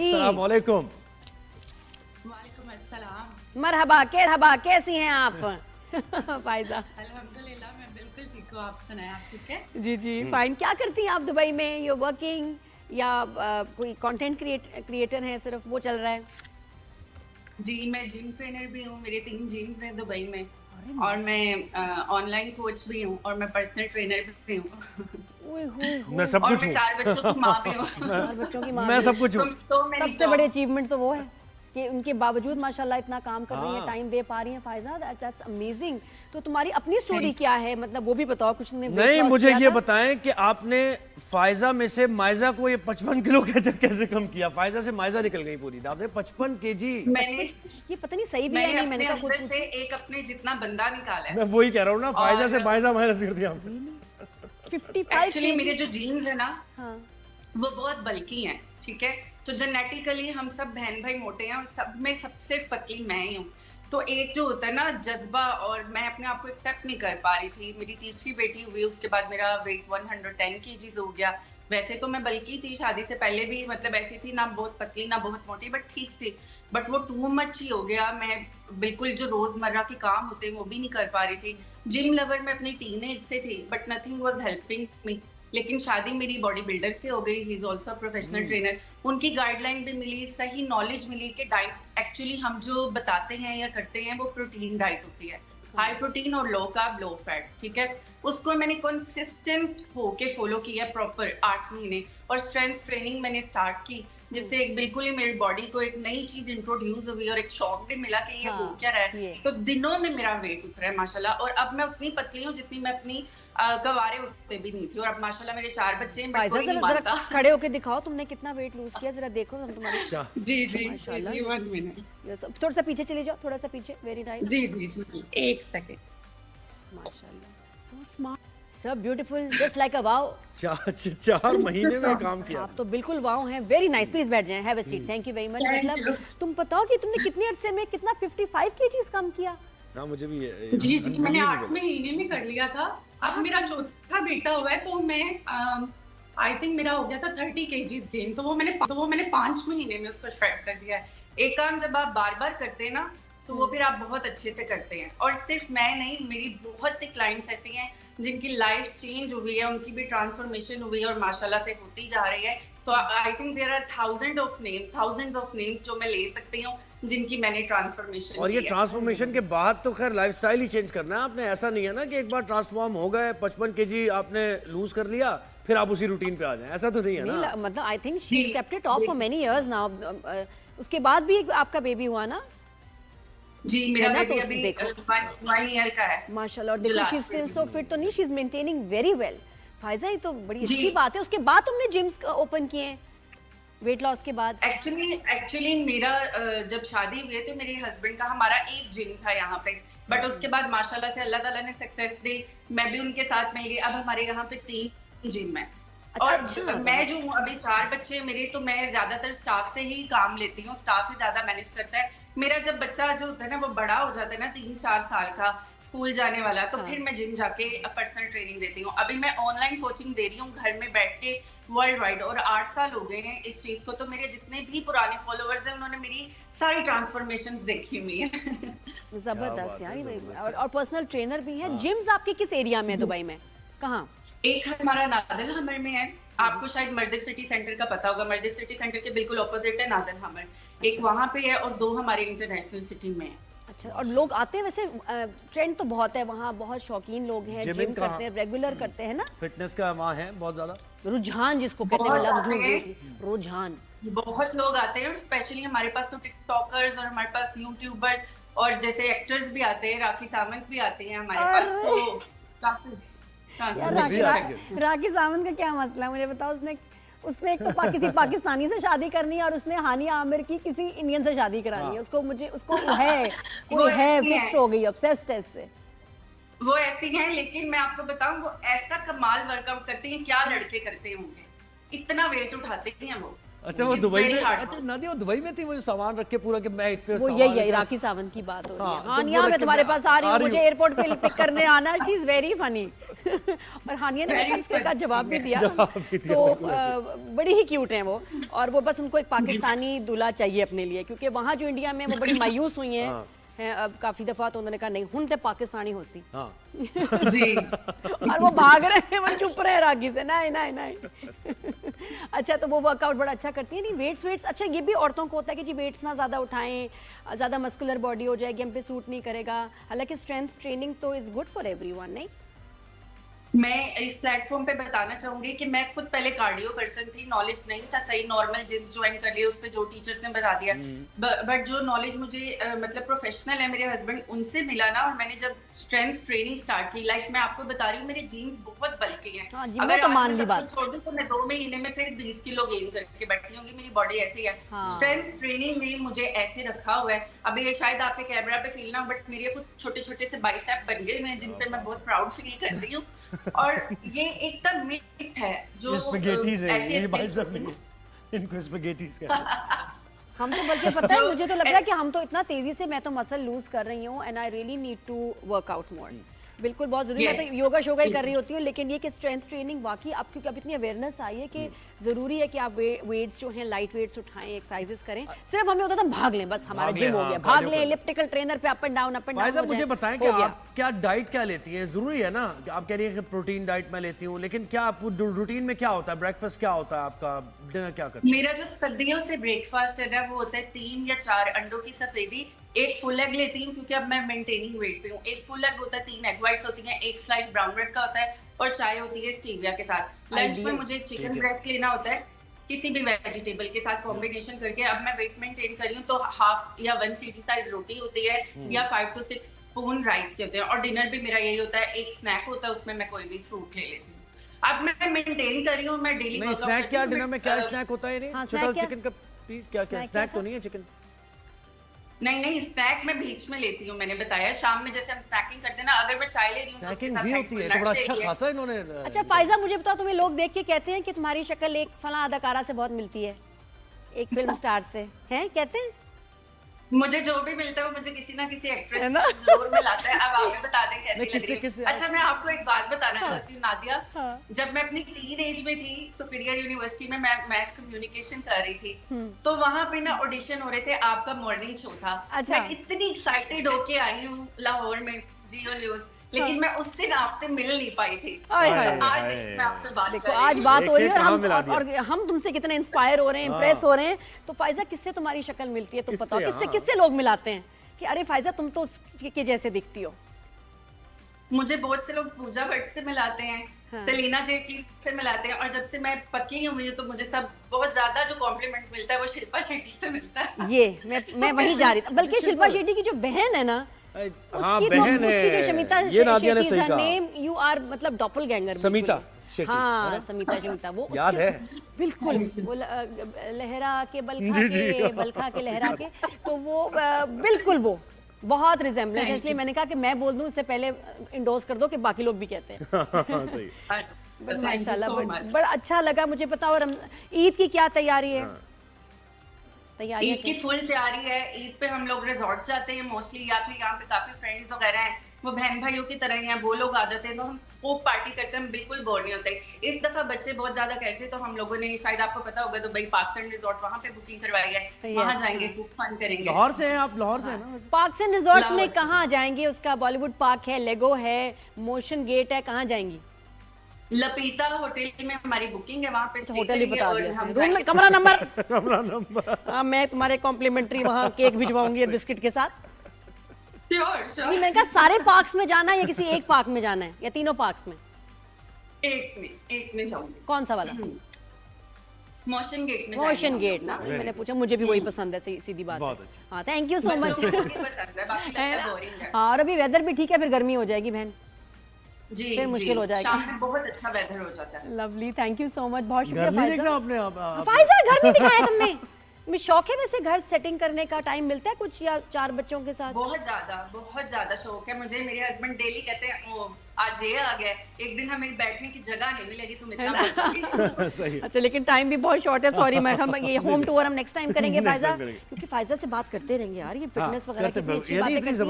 अस्सलाम वालेकुम। वालेकुम अस्सलाम। मरहबा कैसी हैं आप? फायजा अल्हम्दुलिल्लाह मैं बिल्कुल ठीक हूँ। आप सुनाएं, आप ठीक है? जी फाइन। क्या करती हैं आप दुबई में? यू वर्किंग या कोई कंटेंट क्रिएटर हैं, सिर्फ वो चल रहा है? जी मैं जिम ट्रेनर भी हूँ, मेरे 3 जिम्स हैं दुबई में और मैं ऑनलाइन कोच भी हूँ और मैं पर्सनल ट्रेनर भी हूँ मैं सब और कुछ मैं हूँ। 4 बच्चों की माँ भी हूँ। 4 बच्चों की माँ मैं भी सब कुछ हूँ। सबसे बड़ी अचीवमेंट तो वो है कि उनके बावजूद माशाल्लाह इतना काम कर रही हैं, टाइम दे पा रही हैं। Faiza, that's amazing. तो तुम्हारी अपनी स्टोरी क्या है, मतलब वो भी बताओ कुछ। नहीं, मुझे ये बताएं कि आपने फायजा में से मायजा को ये 55 किलो कैसे कम किया? फायजा से मायजा निकल गई पूरी। आपने 55 केजी। मैंने ये पता नहीं सही भी है नहीं, मैंने अपने कहा अंदर से एक अपने जितना बंदा निकाला है। मैं वही कह रहा हूँ ना, फायजा से मायजा माइनस कर दिया आपने। 55 एक्चुअली मेरे जो जीन्स है ना, हाँ। वो बहुत बल्कि हैं, ठीक है? तो जेनेटिकली हम सब बहन भाई मोटे हैं और सब में सबसे पतली मैं ही हूँ। तो एक जो होता है ना जज्बा, और मैं अपने आप को एक्सेप्ट नहीं कर पा रही थी। मेरी तीसरी बेटी हुई, उसके बाद मेरा वेट 110 केजीज हो गया। वैसे तो मैं बल्कि थी, शादी से पहले भी मतलब ऐसी थी, ना बहुत पतली ना बहुत मोटी, बट ठीक थी। बट वो टू मच ही हो गया। मैं बिल्कुल जो रोजमर्रा के काम होते हैं वो भी नहीं कर पा रही थी। जिम लवर मैं अपनी टीनेज से थी, but nothing was helping me. लेकिन शादी मेरी बॉडी बिल्डर से हो गई, he is also professional trainer. उनकी गाइडलाइन भी मिली, सही नॉलेज मिली कि डाइट एक्चुअली हम जो बताते हैं या करते हैं वो प्रोटीन डाइट होती है, हाई प्रोटीन और लो कार्ब लो फैट्स, ठीक है? उसको मैंने कंसिस्टेंट होके फॉलो किया प्रॉपर 8 महीने। और स्ट्रेंथ ट्रेनिंग मैंने स्टार्ट की, जिससे एक बिल्कुल ही मेरी बॉडी को एक नई चीज इंट्रोड्यूस हुई और एक शॉक भी मिला कि ये हो क्या रहा है। तो दिनों में मेरा वेट उठ रहा है माशाल्लाह। और अब मैं उतनी पतली हूँ जितनी मैं अपनी कवारे उठते भी नहीं थी। और अब माशाल्लाह मेरे 4 बच्चे हैं, बट कोई नहीं मानता। खड़े होके दिखाओ तुमने कितना वेट लूज किया, जरा देखो हम तुम्हारे। जी माशाल्लाह। जी 1 मिनट थोड़ा सा पीछे चले जाओ, थोड़ा सा पीछे। Very nice. जी 1 सेकंड। माशाल्लाह, so smart, so beautiful, just like a wow. 4 महीने में काम किया। आप तो बिल्कुल वाओ हैं। वेरी नाइस, प्लीज बैठ जाएं, have a seat. Thank you very much. मतलब तुम बताओ कि तुमने कितने अरसे में कितना 55 केजीज कम किया? हाँ, मुझे भी जी मैंने 8 महीने में कर लिया था। अब मेरा चौथा बेटा हुआ है, तो मैं आई थिंक मेरा हो गया था 30 केजीज गेन। तो वो मैंने 5 महीने में उसको श्रेड कर दिया है। एक काम जब आप बार बार करते हैं ना, तो वो फिर आप बहुत अच्छे से करते हैं। और सिर्फ मैं नहीं, मेरी बहुत सी क्लाइंट्स ऐसी हैं जिनकी लाइफ चेंज हुई है, उनकी भी ट्रांसफॉर्मेशन हुई है और माशाल्लाह से होती जा रही है। तो I think there are thousands of names जो मैं ले सकती हूँ जिनकी मैंने ट्रांसफॉर्मेशन। और ये ट्रांसफॉर्मेशन के बाद तो खैर लाइफस्टाइल ही चेंज करना है आपने। ऐसा नहीं है ना कि एक बार ट्रांसफॉर्म हो गए, 55 केजी आपने लूज कर लिया, फिर आप उसी रूटीन पे आ जाएं। ऐसा तो नहीं है ना? मतलब I think she has kept it of for many years now. उसके बाद भी आपका बेबी हुआ ना? जी मेरा बेबी तो अभी देखो 1 ईयर का है माशाल्लाह। और देखो she is still so fit, तो नहीं, she is maintaining very well. Faiza, ये तो बड़ी अच्छी बात है। उसके बाद तुमने जिम्स ओपन किए हैं वेट लॉस के बाद? एक्चुअली मेरा जब शादी हुई तो मेरे हस्बैंड का हमारा एक जिम था यहाँ पे, बट उसके बाद माशाल्लाह से अल्लाह ताला ने सक्सेस दी, मैं भी उनके साथ मिल गई। अब हमारे यहाँ पे 3 जिम है। और मैं जो हूँ, अभी 4 बच्चे मेरे, तो मैं ज्यादातर स्टाफ से ही काम लेती हूँ, स्टाफ ही ज्यादा मैनेज करता है। मेरा जब बच्चा जो होता है ना वो बड़ा हो जाता है ना, 3-4 साल का, स्कूल जाने वाला, तो फिर मैं जिम जाके पर्सनल ट्रेनिंग देती हूँ। अभी मैं ऑनलाइन कोचिंग दे रही हूँ घर में बैठ के वर्ल्ड वाइड, और 8 साल हो गए हैं इस चीज को। तो मेरे जितने भी पुराने फॉलोअर्स हैं उन्होंने मेरी सारी ट्रांसफॉर्मेशन देखी हुई है। जबरदस्त यार। और पर्सनल ट्रेनर भी है। जिम्स आपके किस एरिया में है दुबई में? कहाँ? एक हमारा नादल हमर में है, आपको शायद मर्दिफ सिटी सेंटर का पता होगा। मर्दिफ सिटी सेंटर के बिल्कुल ऑपोजिट है नादल हमर। एक वहाँ पे है और 2 हमारे इंटरनेशनल सिटी में है। अच्छा, और लोग आते हैं वैसे? ट्रेंड तो बहुत है वहाँ, बहुत शौकीन लोग हैं, जिम करते हैं, रेगुलर करते हैं ना? फिटनेस का वहाँ है बहुत ज्यादा रुझान जिसको कहते हैं, लफ्ज ढूंढ रही थी, रुझान। बहुत लोग आते हैं, और स्पेशली हमारे पास तो टिकटॉकर्स और हमारे पास यूट्यूबर्स और जैसे एक्टर्स भी आते हैं, राखी सावंत भी आते हैं हमारे पास। तो काफी राखी सावंत का क्या मसला है मुझे बताओ? उसने एक तो किसी पाकिस्तानी से शादी करनी है और उसने हानिया आमिर की किसी इंडियन से शादी करानी है। उसको है फिक्स्ड हो गई, ऑब्सेस्ड है इससे। वो ऐसी हैं, लेकिन मैं आपको बताऊं वो ऐसा कमाल वर्कआउट करती हैं, क्या लड़के करते होंगे, इतना वेट उठाते हैं वो। अच्छा, वो दुबई में, अच्छा नादिया वो दुबई में थी, वो सामान रख के पूरा कि मैं इतने वो यही राखी सावंत की बात हो रही है। हानिया मैं तुम्हारे पास आ रही हूँ, मुझे एयरपोर्ट पे पिक करने आना। She is very funny. और हानिया ने Very उसका जवाब भी दिया। जवाब भी दिया, तो बिल्कुल बड़ी ही क्यूट हैं वो, और वो बस उनको एक पाकिस्तानी दूल्हा चाहिए अपने लिए, क्योंकि वहाँ जो इंडिया में वो बड़ी मायूस हुई हैं हाँ। हैं अब काफी दफा, तो उन्होंने कहा नहीं हुन ते पाकिस्तानी हो सी। हाँ जी और वो भाग रहे हैं, वो चुप रहे रागी से, नहीं नहीं नहीं। अच्छा, तो वो वर्कआउट बड़ा अच्छा करती है। नहीं वेट्स अच्छा, ये भी औरतों को होता है कि जी वेट्स ना ज़्यादा उठाएं, ज़्यादा मस्कुलर बॉडी हो जाएगी, हम पे सूट नहीं करेगा। हालांकि स्ट्रेंथ ट्रेनिंग तो इज़ गुड फॉर एवरीवन, नहीं? मैं इस प्लेटफॉर्म पे बताना चाहूंगी कि मैं खुद पहले कार्डियो पर्सन थी, नॉलेज नहीं था, सही नॉर्मल जिम ज्वाइन कर लिया, उस पे जो टीचर्स ने बता दिया। बट जो नॉलेज मुझे मतलब प्रोफेशनल है मेरे हस्बैंड, उनसे मिला ना, और मैंने जब स्ट्रेंथ ट्रेनिंग स्टार्ट की, लाइक मैं आपको बता रही हूँ मेरे जीन्स बहुत बल्कि हैं। हाँ, जी, अगर वो तो आज मान मैं ली सब बात। कुछ छोड़ दूं तो मैं 2 महीने में फिर 20 किलो गेन करके बैठी होंगी, मेरी बॉडी ऐसी है। हाँ। स्ट्रेंथ ट्रेनिंग में मुझे ऐसे रखा हुआ है, अभी ये शायद आपके कैमरा पे फील ना, बट मेरे कुछ छोटे छोटे से बाइसेप बन गए हैं जिन पे मैं बहुत प्राउड फील कर रही हूँ। और ये एकदम मिथ है जो स्पैगेटीज है, ऐसे ये बाइसेप नहीं है, इनको स्पैगेटीज कहते हैं। हम तो बल्कि पता है, मुझे तो लग रहा है कि हम तो इतना तेजी से, मैं तो मसल लूज कर रही हूँ and I really need to work out more. बिल्कुल बहुत जरूरी है। मैं तो योगा शोगा ही कर रही होती हूँ, लेकिन ये कि स्ट्रेंथ ट्रेनिंग वाकई अब, क्योंकि अब इतनी अवेयरनेस आई है कि जरूरी है कि आप वेट्स जो हैं लाइट वेट्स उठाएं, एक्सरसाइजेस करें। सिर्फ हमें होता था भाग लें, बस हमारा भाग जिम लें, हो हाँ, गया, भाग cardio लें कर। इलिप्टिकल ट्रेनर पे अप एंड डाउन फायजा मुझे बताएं कि हो गया। आप क्या डाइट क्या लेती हैं? जरूरी है ना कि आप कह रही हैं कि प्रोटीन डाइट मैं लेती हूँ, लेकिन क्या आप रूटीन में क्या होता है? ब्रेकफास्ट क्या होता है आपका? डिनर क्या करते हैं? मेरा जो सर्दियों से ब्रेकफास्ट है ना, वो होता है 3 या 4 अंडों की सफेदी, एक फुल एग लेती हूँ क्योंकि अब मैं मेंटेनिंग वेट पे हूँ। एक फुल एग होता है, 3 एग वाइट्स होती हैं, एक स्लाइस ब्राउन ब्रेड का होता है, और चाय होती है स्टीविया के साथ। लंच में मुझे चिकन ब्रेस्ट लेना होता है किसी भी वेजिटेबल के साथ कॉम्बिनेशन करके। अब मैं वेट मेंटेन कर रही हूँ तो हाफ या 1 सीटी साइज रोटी होती है, या 5 to 6 स्पून राइस के होते हैं, और डिनर भी मेरा यही होता है। एक स्नैक होता है, उसमें मैं कोई भी फ्रूट ले लेती हूँ। अब मैं मेंटेन कर रही हूँ, मैं डेली नहीं स्नैक क्या? डिनर में क्या स्नैक होता है? नहीं हाँ, छोटा snack क्या? चिकन का पीस क्या? क्या snack स्नैक क्या तो था? नहीं है चिकन? नहीं स्नैक मैं बीच में लेती हूँ, मैंने बताया शाम में जैसे हम स्नैकिंग करते हैं ना, अगर मैं चाय ले रही हूँ तो उसके स्नैकिंग साथ भी एक होती है, नट्स तो बड़ा ले अच्छा लिया। खासा इन्होंने। अच्छा फायजा, मुझे बताओ, तुम्हें लोग देख के कहते हैं कि तुम्हारी शक्ल एक फला अदाकारा से बहुत मिलती है, एक फिल्म स्टार से, हैं कहते हैं? मुझे जो भी मिलता है वो मुझे किसी ना किसी है एक्ट्रेस ना? जरूर मिलाता है। अब आप भी बता दें कैसी नहीं, लग रही किससे- है। अच्छा, मैं आपको एक बात बताना चाहती हूँ नादिया। हाँ। जब मैं अपनी टीन एज में थी, सुपीरियर यूनिवर्सिटी में मैं मैस कम्युनिकेशन कर रही थी, तो वहां पे ना ऑडिशन हो रहे थे, आपका मॉर्निंग शो था। अच्छा। मैं इतनी एक्साइटेड होके आई हूँ लाहौर में जियो न्यूज, लेकिन मैं उस दिन आपसे मिल नहीं पाई थी। आय हाय। तो आज मैं आपसे बात देखो कर रही आज हूँ। बात हो रही है, एक-एक और कहाँ मिला हम दिया। और हम तुमसे कितने इंस्पायर हो रहे हैं, इंप्रेस हो रहे हैं। तो फायजा, किससे तुम्हारी शक्ल मिलती है? तुम किससे? बताओ किससे हाँ। किससे लोग मिलाते हैं कि अरे फायजा तुम तो उसके जैसे दिखती हो? मुझे बहुत से लोग पूजा भट्ट से मिलाते हैं, हाँ। सेलिना जेटली से मिलाते हैं, और जब से मैं पतली हुई हूँ तो मुझे सब बहुत ज्यादा जो कॉम्प्लीमेंट मिलता है वो शिल्पा शेट्टी से मिलता है। ये मैं वहीं जा रही थी, बल्कि शिल्पा शेट्टी की जो बहन है ना, हाँ उसकी बहन तो, उसकी जो शमिता है, ये नादिया ने शेट्टी सही is her कहा। name, you are मतलब डॉपलगैंगर। समीता शेट्टी, है हाँ ना? समीता वो याद उसके- है? बिल्कुल वो लहरा के बलखा जी, जी। के बलखा के लहरा के, तो वो बिल्कुल वो बहुत रिजेम्बलेंस है। इसलिए मैंने कहा कि मैं बोल दूं इससे पहले इंडोर्स कर दो कि बाकी लोग भी कहते हैं। हाँ सही। बट Thank you माशाल्लाह so much. बड़ा अच्छा लगा मुझे। बताओ ईद की क्या तैयारी है? तैयारी ईद की फुल तैयारी है। ईद पे हम लोग रिजॉर्ट जाते हैं मोस्टली, या फिर यहाँ पे काफी फ्रेंड्स वगैरह हैं, वो बहन भाइयों की तरह ही हैं, वो लोग आ जाते हैं, तो हम खूब पार्टी करते हैं, हम बिल्कुल बोर नहीं होते। इस दफा बच्चे बहुत ज्यादा कहते तो हम लोगों ने, शायद आपको पता होगा, दुबई पार्क्स रिजॉर्ट वहाँ पे बुकिंग करवाई है, वहाँ जाएंगे, खूब फन करेंगे। लाहौर से हैं आप? लाहौर से है ना? पार्क्स एंड रिजॉर्ट्स में लाहौर से। कहाँ जाएंगे? उसका बॉलीवुड पार्क है, लेगो है, मोशन गेट है, कहाँ जाएंगी? लपीता होटल में हमारी बुकिंग है, वहाँ पे stay होटल ही करेंगे बता और दिया हम रूम में जाएंगे। कमरा नंबर। कमरा नंबर। हाँ, मैं तुम्हारे कॉम्प्लीमेंट्री वहाँ केक भिजवाऊंगी और बिस्किट के साथ। Sure, sure। नहीं, मैंने कहा सारे पार्क्स में जाना है या किसी एक पार्क में जाना है, या तीनों पार्क्स में? एक में जाऊंगी। कौन सा वाला? मोशन गेट में मोशन जाएंगे गेट हम ना? लोग मैंने पूछा, मुझे भी वही पसंद है, सीधी बात बहुत है। अच्छा। हाँ, थैंक यू सो मच। बच्चों को ये पसंद है, बाकी लगता है है ना? boring है। हाँ, और अभी वेदर भी ठीक है, फिर गर्मी हो जाएगी बहन, जी फिर मुश्किल हो जाएगा। शाम में बहुत अच्छा वेदर हो जाता है। Lovely, thank you so much, बहुत घर शुक्रिया नहीं देख रहा फायजा। आपने? आप फायजा घर नहीं दिखाया तुमने? मैं शौक है वैसे घर सेटिंग करने का, टाइम मिलता है कुछ, या 4 बच्चों के साथ? बहुत ज्यादा शौक है मुझे। मेरे हस्बैंड डेली कहते हैं ओ आज ये आ गया, एक दिन हमें बैठने की जगह नहीं मिलेगी, तुम इतना बोलती। सही है। अच्छा, लेकिन टाइम भी बहुत शॉर्ट है, सॉरी। मैं हम ये होम टूर हम नेक्स्ट टाइम करेंगे Next फायजा, time करेंगे। क्योंकि फायजा से बात करते रहेंगे यार, ये फिटनेस वगैरह करते कितनी अच्छी यदि बातें इतनी करती है।